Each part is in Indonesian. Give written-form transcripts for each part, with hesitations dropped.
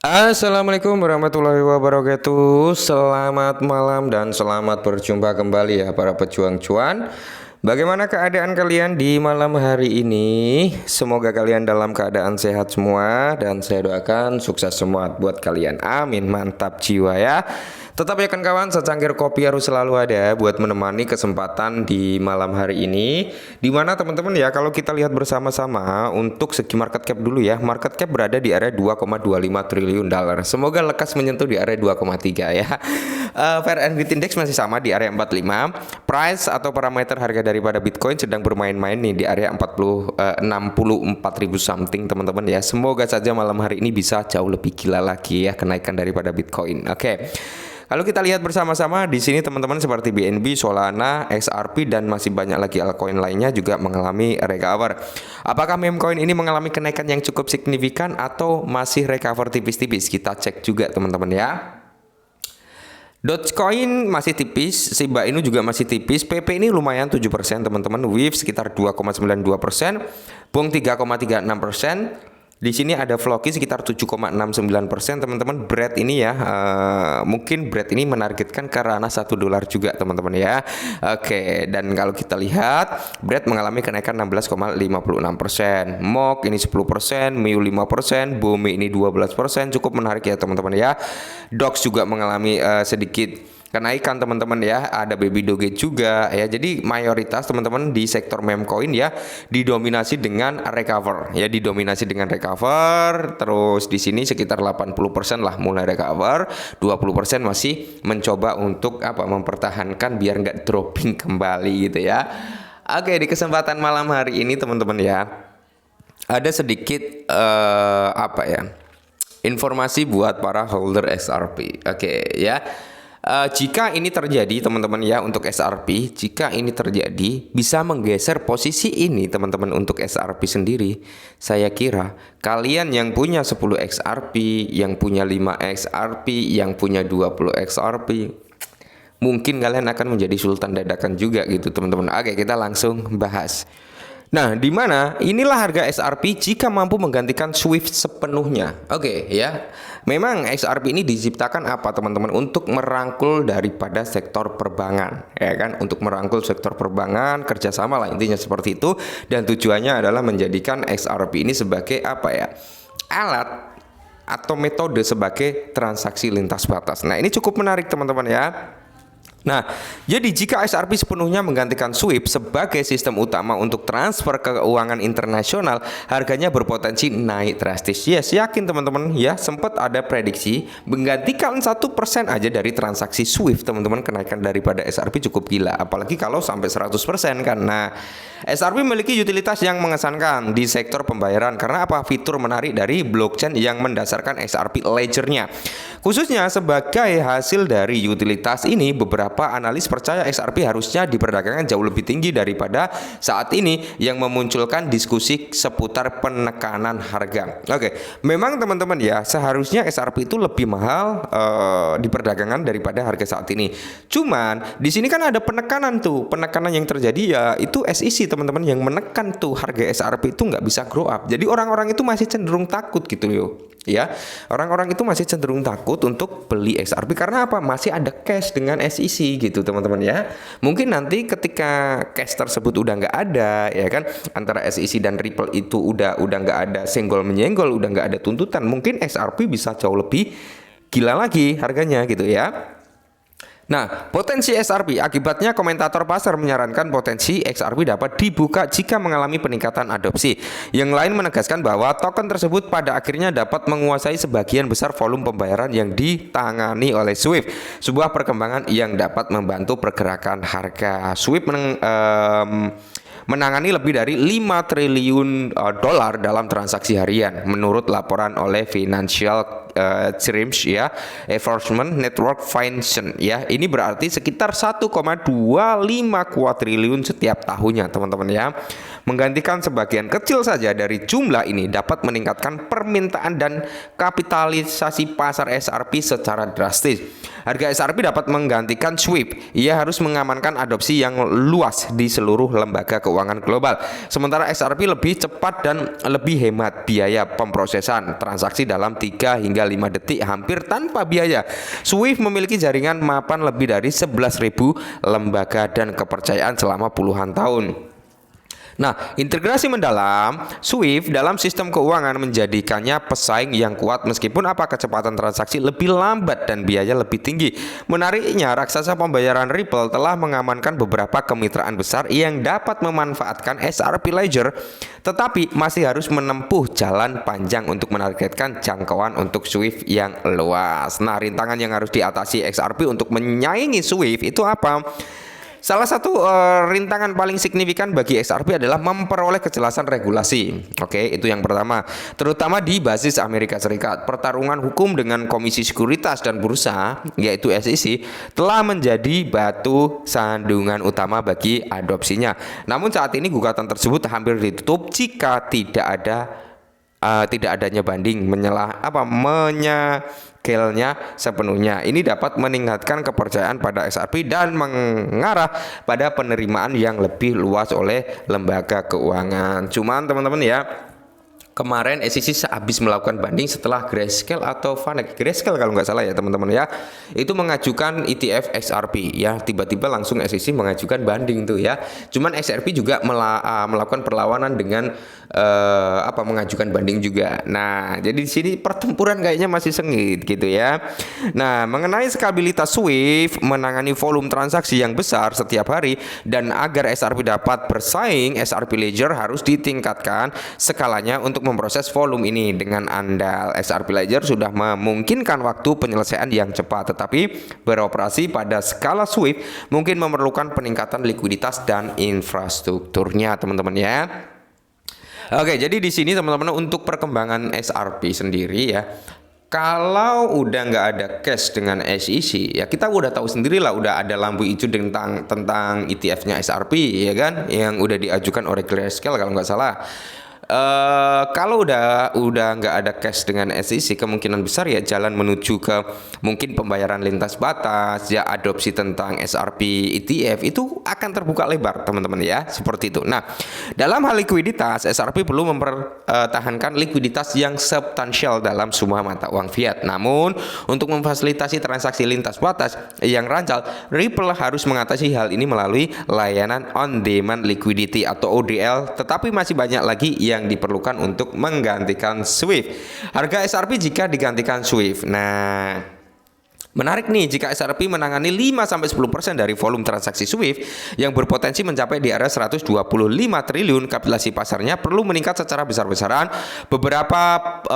Assalamualaikum warahmatullahi wabarakatuh. Selamat malam dan selamat berjumpa kembali ya para pejuang cuan. Bagaimana keadaan kalian di malam hari ini? Semoga kalian dalam keadaan sehat semua dan saya doakan sukses semua buat kalian. Amin, mantap jiwa ya. Tetap ya kawan, secangkir kopi harus selalu ada buat menemani kesempatan di malam hari ini. Dimana teman-teman ya, kalau kita lihat bersama-sama untuk segi market cap dulu ya. Market cap berada di area 2,25 triliun dolar. Semoga lekas menyentuh di area 2,3 ya. Fair and Bit Index masih sama di area 45. Price atau parameter harga daripada Bitcoin sedang bermain-main nih di area 64.000 something teman-teman ya. Semoga saja malam hari ini bisa jauh lebih gila lagi ya kenaikan daripada Bitcoin. Oke. Kalau kita lihat bersama-sama di sini teman-teman seperti BNB, Solana, XRP dan masih banyak lagi altcoin lainnya juga mengalami recover. Apakah meme coin ini mengalami kenaikan yang cukup signifikan atau masih recover tipis-tipis? Kita cek juga teman-teman ya. Dogecoin masih tipis, Shiba Inu juga masih tipis, PP ini lumayan 7% teman-teman, WIF sekitar 2,92%, BONG 3,36%. Di sini ada Floki sekitar 7,69% teman-teman. Bread ini ya, mungkin Bread ini menargetkan ke ranah $1 juga teman-teman ya. Oke, dan kalau kita lihat Bread mengalami kenaikan 16,56%. MOK ini 10%, MIU 5%, BUMI ini 12%, cukup menarik ya teman-teman ya. DOX juga mengalami sedikit kenaikan teman-teman ya, ada Baby Doge juga ya. Jadi mayoritas teman-teman di sektor meme coin ya didominasi dengan recover ya, didominasi dengan recover. Terus di sini sekitar 80% lah mulai recover, 20% masih mencoba untuk mempertahankan biar nggak dropping kembali gitu ya. Oke, di kesempatan malam hari ini teman-teman ya, ada sedikit informasi buat para holder XRP. Oke ya. Jika ini terjadi teman-teman ya untuk XRP, jika ini terjadi bisa menggeser posisi ini teman-teman untuk XRP sendiri. Saya kira kalian yang punya 10 XRP, yang punya 5 XRP, yang punya 20 XRP, mungkin kalian akan menjadi sultan dadakan juga gitu teman-teman. Oke, kita langsung bahas. Nah, di mana inilah harga XRP jika mampu menggantikan Swift sepenuhnya. Oke, ya. Memang XRP ini diciptakan apa teman-teman? Untuk merangkul daripada sektor perbankan, ya kan? Untuk merangkul sektor perbankan, kerjasama lah intinya seperti itu. Dan tujuannya adalah menjadikan XRP ini sebagai alat atau metode sebagai transaksi lintas batas. Nah, ini cukup menarik teman-teman ya. Nah, jadi jika XRP sepenuhnya menggantikan SWIFT sebagai sistem utama untuk transfer keuangan internasional, harganya berpotensi naik drastis. Yes, yakin teman-teman ya, sempat ada prediksi menggantikan 1% aja dari transaksi SWIFT teman-teman, kenaikan daripada XRP cukup gila. Apalagi kalau sampai 100% kan. Nah, XRP memiliki utilitas yang mengesankan di sektor pembayaran karena fitur menarik dari blockchain yang mendasarkan XRP Ledger-nya. Khususnya sebagai hasil dari utilitas ini, beberapa analis percaya XRP harusnya diperdagangkan jauh lebih tinggi daripada saat ini yang memunculkan diskusi seputar penekanan harga. Oke, memang teman-teman ya, seharusnya XRP itu lebih mahal di perdagangan daripada harga saat ini. Cuman di sini kan ada penekanan tuh, penekanan yang terjadi ya itu SEC teman-teman yang menekan tuh harga XRP itu nggak bisa grow up. Jadi orang-orang itu masih cenderung takut gitu loh. Ya, orang-orang itu masih cenderung takut untuk beli XRP karena masih ada cash dengan SEC gitu teman-teman ya. Mungkin nanti ketika cash tersebut udah nggak ada ya kan, antara SEC dan Ripple itu udah nggak ada senggol menyenggol, udah nggak ada tuntutan, mungkin XRP bisa jauh lebih gila lagi harganya gitu ya. Nah, potensi XRP akibatnya komentator pasar menyarankan potensi XRP dapat dibuka jika mengalami peningkatan adopsi. Yang lain menegaskan bahwa token tersebut pada akhirnya dapat menguasai sebagian besar volume pembayaran yang ditangani oleh SWIFT. Sebuah perkembangan yang dapat membantu pergerakan harga. SWIFT menangani lebih dari 5 triliun dolar dalam transaksi harian menurut laporan oleh Financial Crimes ya, Enforcement Network Foundation ya. Ini berarti sekitar 1,25 kuadriliun setiap tahunnya teman-teman ya. Menggantikan sebagian kecil saja dari jumlah ini dapat meningkatkan permintaan dan kapitalisasi pasar SRP secara drastis. Harga SRP dapat menggantikan SWIFT. Ia harus mengamankan adopsi yang luas di seluruh lembaga keuangan global. Sementara SRP lebih cepat dan lebih hemat biaya pemrosesan transaksi dalam 3 hingga 5 detik hampir tanpa biaya. SWIFT memiliki jaringan mapan lebih dari 11.000 lembaga dan kepercayaan selama puluhan tahun. Nah, integrasi mendalam SWIFT dalam sistem keuangan menjadikannya pesaing yang kuat meskipun kecepatan transaksi lebih lambat dan biaya lebih tinggi. Menariknya, raksasa pembayaran Ripple telah mengamankan beberapa kemitraan besar yang dapat memanfaatkan SRP Ledger, tetapi masih harus menempuh jalan panjang untuk menargetkan jangkauan untuk SWIFT yang luas. Nah, rintangan yang harus diatasi XRP untuk menyaingi SWIFT itu apa? Salah satu rintangan paling signifikan bagi XRP adalah memperoleh kejelasan regulasi. Oke, itu yang pertama. Terutama di basis Amerika Serikat. Pertarungan hukum dengan Komisi Sekuritas dan Bursa, yaitu SEC, telah menjadi batu sandungan utama bagi adopsinya. Namun saat ini gugatan tersebut hampir ditutup jika tidak adanya banding menyegelnya sepenuhnya. Ini dapat meningkatkan kepercayaan pada XRP dan mengarah pada penerimaan yang lebih luas oleh lembaga keuangan. Cuman teman-teman ya, kemarin SEC habis melakukan banding setelah Grayscale atau Vanek, Grayscale kalau nggak salah ya teman-teman ya, itu mengajukan ETF XRP ya, tiba-tiba langsung SEC mengajukan banding tuh ya. Cuman XRP juga melakukan perlawanan dengan mengajukan banding juga. Nah, jadi di sini pertempuran kayaknya masih sengit gitu ya. Nah, mengenai skabilitas SWIFT menangani volume transaksi yang besar setiap hari dan agar XRP dapat bersaing, XRP Ledger harus ditingkatkan skalanya untuk memproses volume ini. Dengan andal XRP Ledger sudah memungkinkan waktu penyelesaian yang cepat, tetapi beroperasi pada skala SWIFT mungkin memerlukan peningkatan likuiditas dan infrastrukturnya teman-teman ya. Oke, jadi di sini teman-teman untuk perkembangan XRP sendiri ya, kalau udah nggak ada cash dengan SEC ya, kita udah tahu sendiri lah, udah ada lampu hijau tentang ETF-nya XRP ya kan, yang udah diajukan oleh Grayscale kalau nggak salah. Kalau udah nggak ada cash dengan SEC, kemungkinan besar ya jalan menuju ke mungkin pembayaran lintas batas ya, adopsi tentang XRP ETF itu akan terbuka lebar teman-teman ya, seperti itu. Nah, dalam hal likuiditas, XRP perlu mempertahankan likuiditas yang substansial dalam semua mata uang fiat. Namun untuk memfasilitasi transaksi lintas batas yang rancal, Ripple harus mengatasi hal ini melalui layanan on demand liquidity atau ODL, tetapi masih banyak lagi yang diperlukan untuk menggantikan SWIFT. Harga XRP jika digantikan SWIFT. Nah, menarik nih, jika XRP menangani 5-10% dari volume transaksi SWIFT yang berpotensi mencapai di area 125 triliun, kapitalisasi pasarnya perlu meningkat secara besar-besaran. Beberapa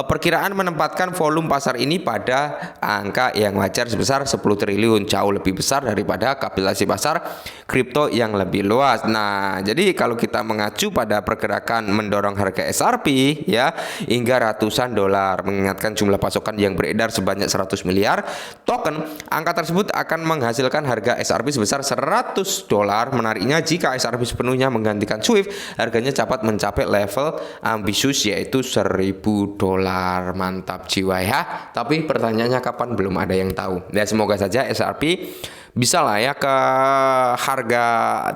perkiraan menempatkan volume pasar ini pada angka yang wajar sebesar 10 triliun, jauh lebih besar daripada kapitalisasi pasar kripto yang lebih luas. Nah, jadi kalau kita mengacu pada pergerakan mendorong harga XRP ya hingga ratusan dolar, mengingatkan jumlah pasokan yang beredar sebanyak 100 miliar token, angka tersebut akan menghasilkan harga XRP sebesar 100 dolar. Menariknya, jika XRP sepenuhnya menggantikan SWIFT, harganya dapat mencapai level ambisius yaitu 1.000 dolar. Mantap jiwa ya. Tapi pertanyaannya kapan, belum ada yang tahu. Ya, semoga saja XRP bisa lah ya ke harga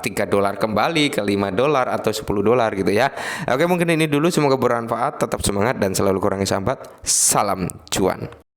3 dolar kembali ke 5 dolar atau 10 dolar gitu ya. Oke, mungkin ini dulu, semoga bermanfaat. Tetap semangat dan selalu kurangi sambat. Salam cuan.